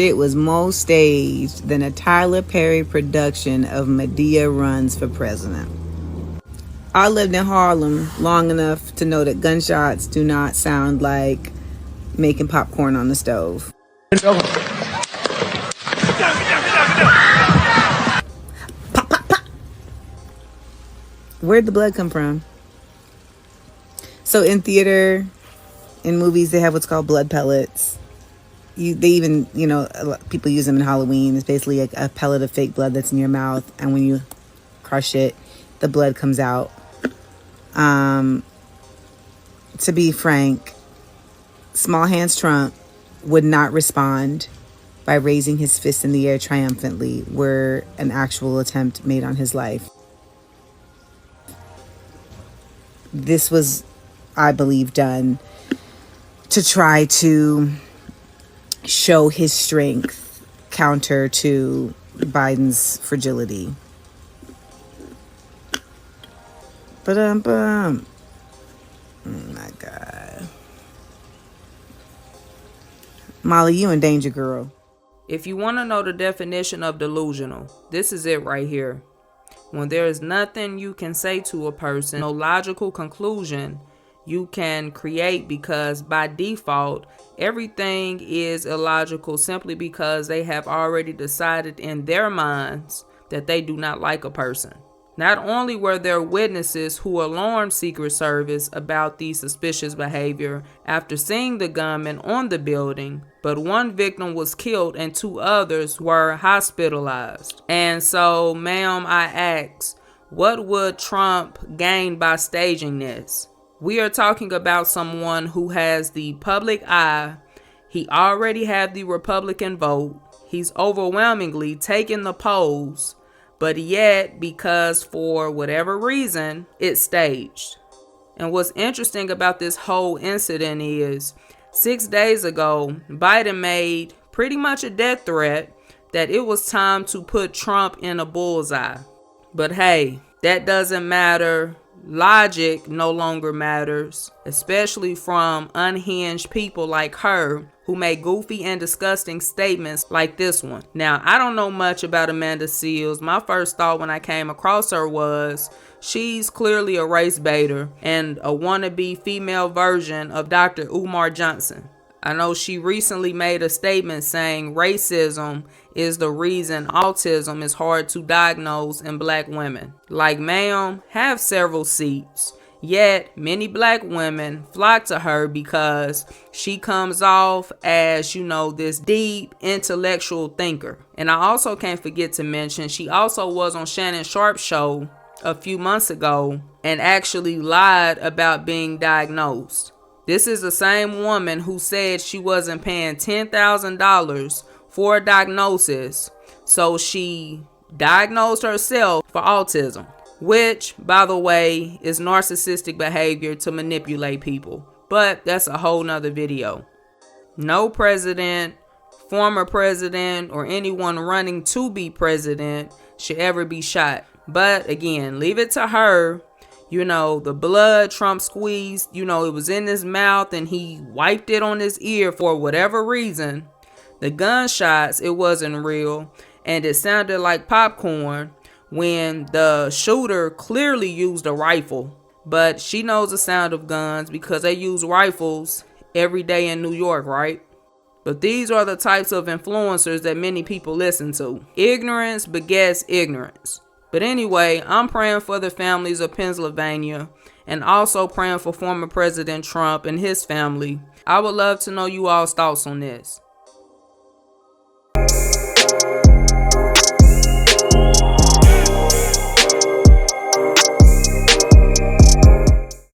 shit was more staged than a Tyler Perry production of Medea Runs for President. I lived in Harlem long enough to know that gunshots do not sound like making popcorn on the stove. Pop, pop, pop. Where'd the blood come from? So in theater, in movies, they have what's called blood pellets. They even, people use them in Halloween. It's basically a pellet of fake blood that's in your mouth, and when you crush it, the blood comes out. To be frank, Small Hands Trump would not respond by raising his fist in the air triumphantly were an actual attempt made on his life. This was, I believe, done to try to show his strength counter to Biden's fragility. Oh my God. Molly, you in danger, girl. If you want to know the definition of delusional, this is it right here. When there is nothing you can say to a person, no logical conclusion you can create, because by default, everything is illogical simply because they have already decided in their minds that they do not like a person. Not only were there witnesses who alarmed Secret Service about the suspicious behavior after seeing the gunman on the building, but one victim was killed and 2 others were hospitalized. And so, ma'am, I ask, what would Trump gain by staging this? We are talking about someone who has the public eye. He already had the Republican vote. He's overwhelmingly taken the polls. But yet, because for whatever reason, it's staged. And what's interesting about this whole incident is 6 days ago, Biden made pretty much a death threat that it was time to put Trump in a bullseye. But hey, that doesn't matter. Logic no longer matters, especially from unhinged people like her who make goofy and disgusting statements like this one. Now, I don't know much about Amanda Seales. My first thought when I came across her was she's clearly a race baiter and a wannabe female version of Dr. Umar Johnson. I know she recently made a statement saying racism is the reason autism is hard to diagnose in black women. Like, ma'am, have several seats. Yet, many black women flock to her because she comes off as, this deep intellectual thinker. And I also can't forget to mention, she also was on Shannon Sharp's show a few months ago and actually lied about being diagnosed. This is the same woman who said she wasn't paying $10,000 for a diagnosis, so she diagnosed herself for autism, which, by the way, is narcissistic behavior to manipulate people. But that's a whole nother video. No president, former president, or anyone running to be president should ever be shot. But again, leave it to her. The blood Trump squeezed, it was in his mouth and he wiped it on his ear for whatever reason. The gunshots, it wasn't real. And it sounded like popcorn when the shooter clearly used a rifle. But she knows the sound of guns because they use rifles every day in New York, right? But these are the types of influencers that many people listen to. Ignorance begets ignorance. But anyway, I'm praying for the families of Pennsylvania and also praying for former President Trump and his family. I would love to know you all's thoughts on this.